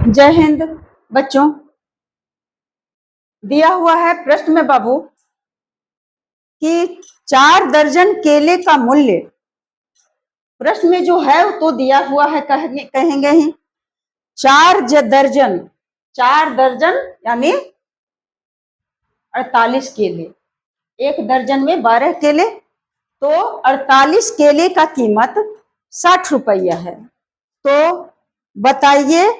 जय हिंद बच्चों। दिया हुआ है प्रश्न में बाबू कि 4 दर्जन केले का मूल्य। प्रश्न में जो है तो दिया हुआ है, कहेंगे ही 4 दर्जन यानी 48 केले। एक दर्जन में 12 केले, तो 48 केले का कीमत 60 रुपया है। तो बताइए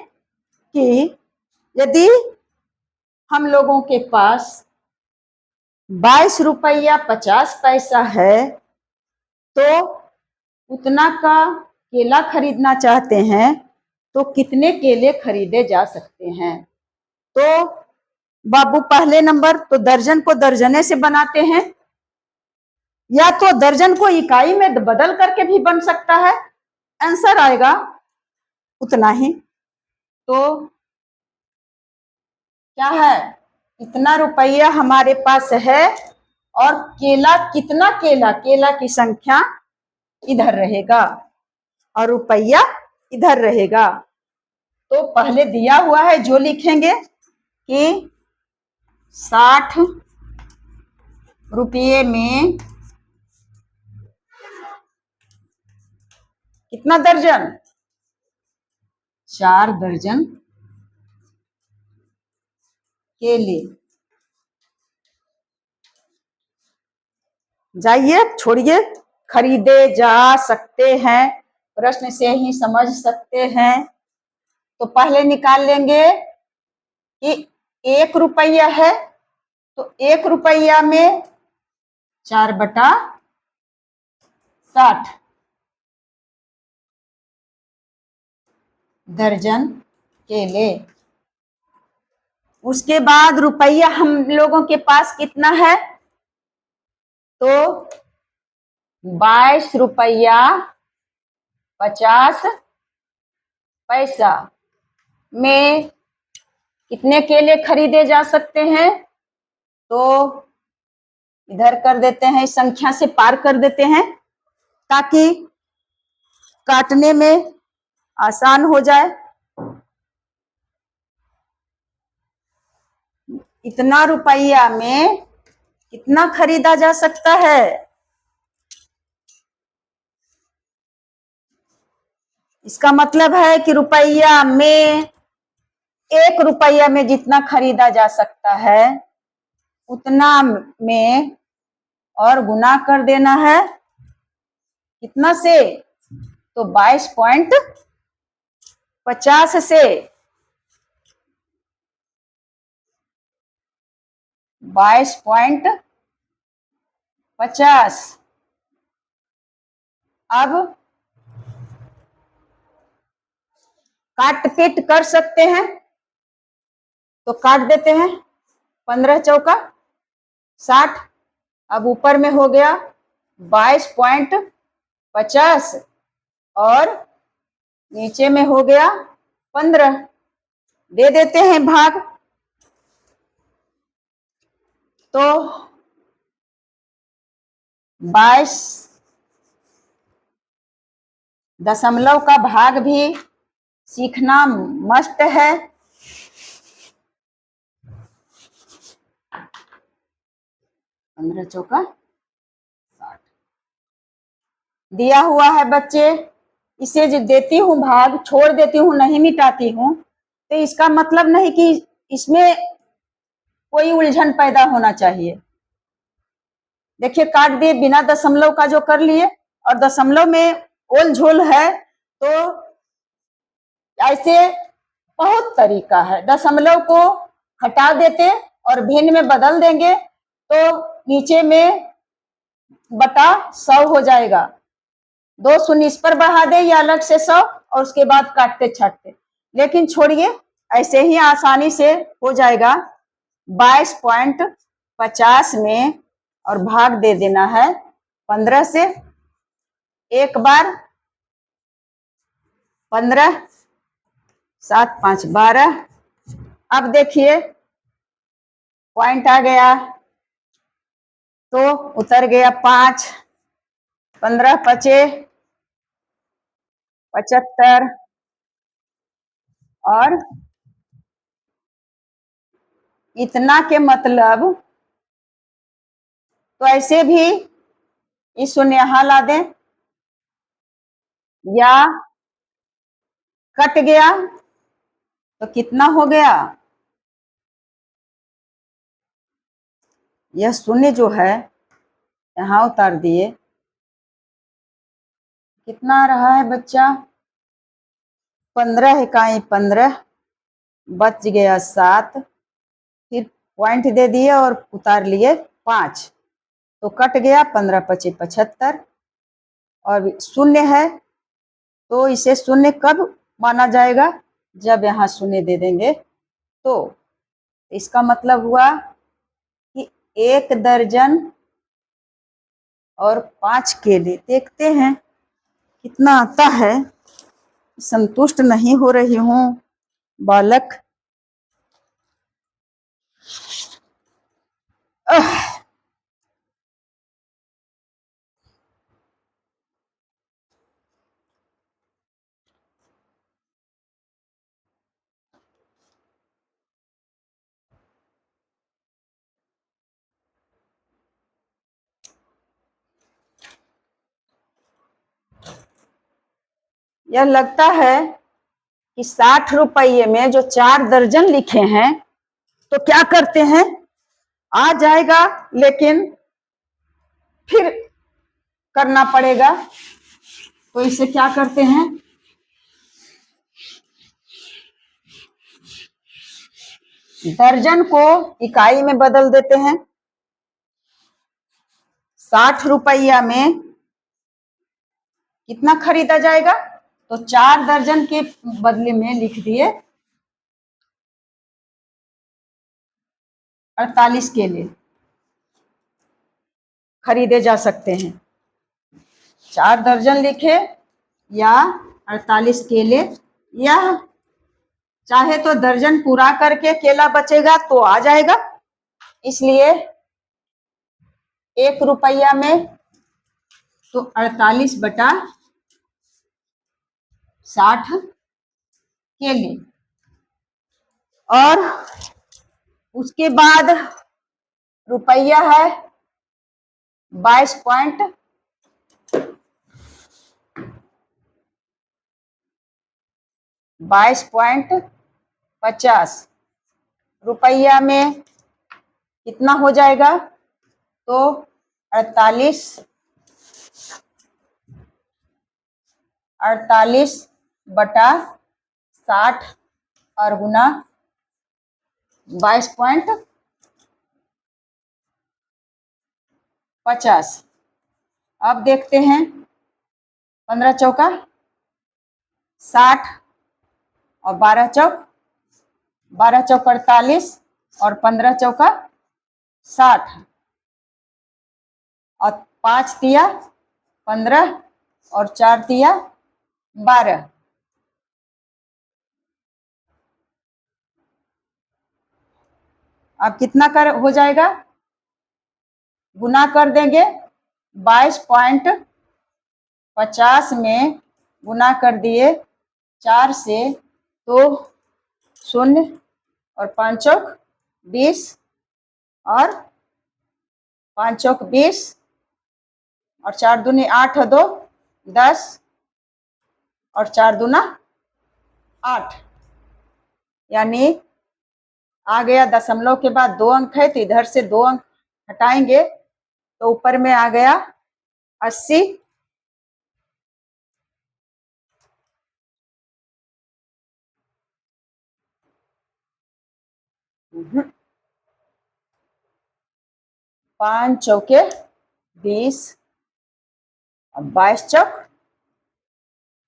कि यदि हम लोगों के पास 22 रुपया 50 पैसा है तो उतना का केला खरीदना चाहते हैं तो कितने केले खरीदे जा सकते हैं। तो बाबू पहले नंबर तो दर्जन को दर्जने से बनाते हैं, या तो दर्जन को इकाई में बदल करके भी बन सकता है। आंसर आएगा उतना ही। तो क्या है, इतना रुपया हमारे पास है और केला कितना, केला की संख्या इधर रहेगा और रुपया इधर रहेगा। तो पहले दिया हुआ है जो लिखेंगे कि 60 रुपये में कितना दर्जन, 4 दर्जन केले। जाइए, छोड़िए, खरीदे जा सकते हैं, प्रश्न से ही समझ सकते हैं। तो पहले निकाल लेंगे कि 1 रुपया है तो 1 रुपया में 4/60 दर्जन केले। उसके बाद रुपया हम लोगों के पास कितना है, तो 22 रुपया 50 पैसा में कितने केले खरीदे जा सकते हैं। तो इधर कर देते हैं, संख्या से पार कर देते हैं ताकि काटने में आसान हो जाए। इतना रुपया में कितना खरीदा जा सकता है, इसका मतलब है कि रुपया में 1 रुपया में जितना खरीदा जा सकता है उतना में और गुना कर देना है कितना से, तो 22.50 से 22.50। अब काट पीट कर सकते हैं तो काट देते हैं, 15 चौका 60। अब ऊपर में हो गया 22.50 और नीचे में हो गया 15, दे देते हैं भाग। तो 22 दशमलव का भाग भी सीखना मस्ट है। पंद्रह चौका 60 दिया हुआ है बच्चे। इसे जो देती हूँ भाग, छोड़ देती हूँ, नहीं मिटाती हूँ, तो इसका मतलब नहीं कि इसमें कोई उलझन पैदा होना चाहिए। देखिए काट दिए, बिना दशमलव का जो कर लिए, और दशमलव में ओल झोल है तो ऐसे बहुत तरीका है। दशमलव को हटा देते और भिन्न में बदल देंगे तो नीचे में बटा 100 हो जाएगा। 2 शून्य इस पर बढ़ा दे या अलग से 100 और उसके बाद काटते छाटते, लेकिन छोड़िए, ऐसे ही आसानी से हो जाएगा। 22.50 में और भाग दे देना है 15 से, एक बार 15, 7 5 12। अब देखिए पॉइंट आ गया तो उतर गया 5, 15 पचे 75 और इतना के मतलब, तो ऐसे भी इस शून्य यहां ला दें, या कट गया तो कितना हो गया, यह शून्य जो है यहां उतार दिए, कितना आ रहा है बच्चा, 15 इकाई 15, बच गया 7, फिर पॉइंट दे दिए और उतार लिए 5, तो कट गया 15 25 75, और शून्य है तो इसे शून्य कब माना जाएगा, जब यहाँ शून्य दे देंगे तो। इसका मतलब हुआ कि 1 दर्जन और 5 केले, देखते हैं कितना आता है। संतुष्ट नहीं हो रही हूँ बालक। यह लगता है कि 60 रुपये में जो 4 दर्जन लिखे हैं, तो क्या करते हैं, आ जाएगा लेकिन फिर करना पड़ेगा, तो इसे क्या करते हैं, दर्जन को इकाई में बदल देते हैं। 60 रुपया में कितना खरीदा जाएगा, तो 4 दर्जन के बदले में लिख दिए 48 केले खरीदे जा सकते हैं। 4 दर्जन लिखे या 48 केले, या चाहे तो दर्जन पूरा करके केला बचेगा तो आ जाएगा। इसलिए 1 रुपया में तो 48 बटा 60 केले, और उसके बाद रुपया है 22.50 रुपया में कितना हो जाएगा, तो 48 बटा 60 और गुना 22.50। अब देखते हैं, 15 चौका 60 और 12 चौक 48 और 15 चौका 60, और 5 दिया 15 और 4 दिया 12। अब कितना कर हो जाएगा, गुना कर देंगे 22.50 में गुना कर दिए 4 से, तो 0 और 5 चौक 20 और 5 चौक 20 और 4 दूनी 8 2 10 और 4 दूना 8, यानी आ गया, दशमलव के बाद 2 अंक है तो इधर से 2 अंक हटाएंगे तो ऊपर में आ गया 80। 5 चौके 20 और 22 चौक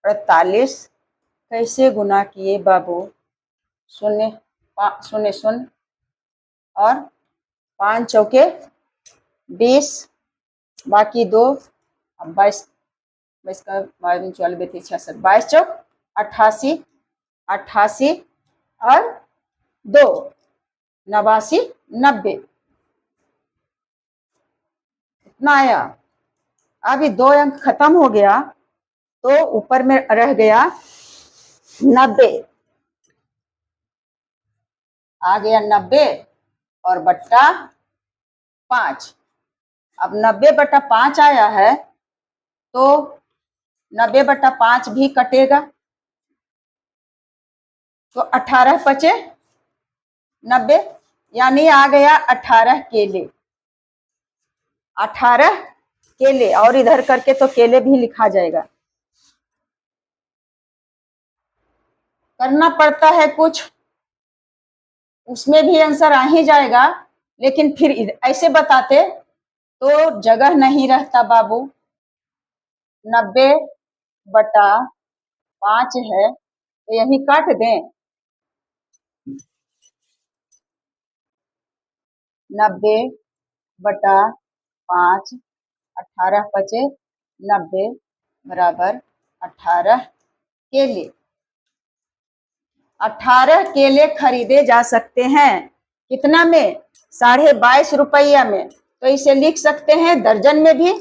48, कैसे गुना किए बाबू, 0 0 0 और 5 चौके 20, बाकी 2, 22 22 का 44 66, 22 चौक 88 88 और 2 89 90, इतना आया। अभी 2 अंक खत्म हो गया तो ऊपर में रह गया 90, आ गया 90, और बट्टा 5। अब 90/5 आया है तो 90/5 भी कटेगा, तो 18 बचे 90, यानी आ गया 18 केले। 18 केले, और इधर करके तो केले भी लिखा जाएगा। करना पड़ता है कुछ, उसमें भी आंसर आ ही जाएगा, लेकिन फिर ऐसे बताते तो जगह नहीं रहता बाबू। 90/5 है तो यही काट दें। 90/5, 18 बचे 90 बराबर 18 केले। 18 केले खरीदे जा सकते हैं, कितना में? 22.5 रुपया में। तो इसे लिख सकते हैं दर्जन में भी।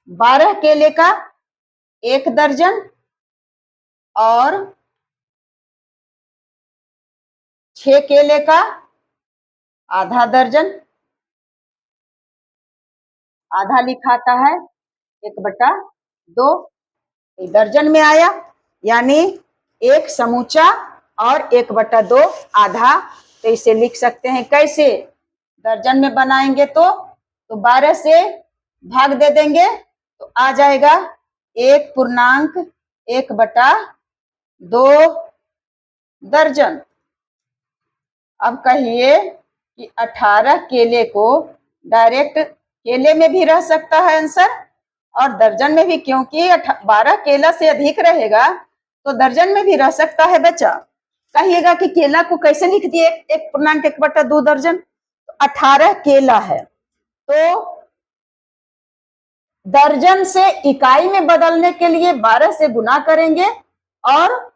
12 केले का 1 दर्जन और 6 केले का आधा दर्जन। आधा लिखाता है 1/2, दर्जन में आया, यानी 1 समूचा और 1/2 आधा। तो इसे लिख सकते हैं कैसे? दर्जन में बनाएंगे तो 12 से भाग दे देंगे तो आ जाएगा 1.1/2 दर्जन। अब कहिए कि 18 केले को डायरेक्ट केले में भी रह सकता है आंसर और दर्जन में भी, क्योंकि 12 केला से अधिक रहेगा तो दर्जन में भी रह सकता है बच्चा। कहिएगा कि केला को कैसे लिख दिए 1.1/2 दर्जन? 18 केला है तो दर्जन से इकाई में बदलने के लिए 12 से गुना करेंगे और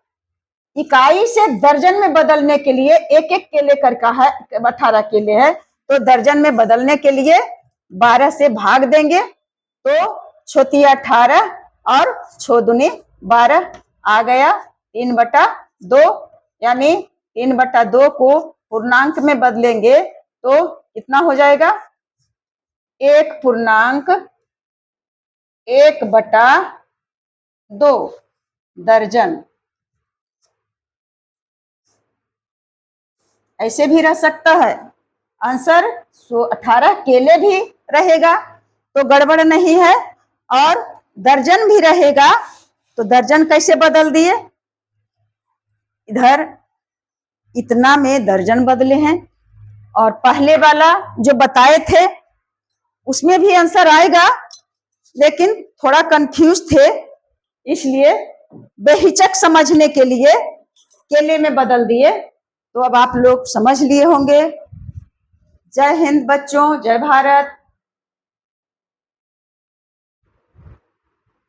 इकाई से दर्जन में बदलने के लिए एक एक केले करका है, 18 केले है तो दर्जन में बदलने के लिए 12 से भाग देंगे तो 6 18 और 6 दूनी 12 आ गया 3/2, यानी 3/2 को पूर्णांक में बदलेंगे तो कितना हो जाएगा? 1.1/2 दर्जन। ऐसे भी रह सकता है आंसर। 18 केले भी रहेगा तो गड़बड़ नहीं है और दर्जन भी रहेगा तो दर्जन कैसे बदल दिए? इधर इतना में दर्जन बदले हैं और पहले वाला जो बताए थे उसमें भी आंसर आएगा, लेकिन थोड़ा कंफ्यूज थे, इसलिए बेहिचक समझने के लिए केले में बदल दिए। तो अब आप लोग समझ लिए होंगे। जय हिंद बच्चों, जय भारत।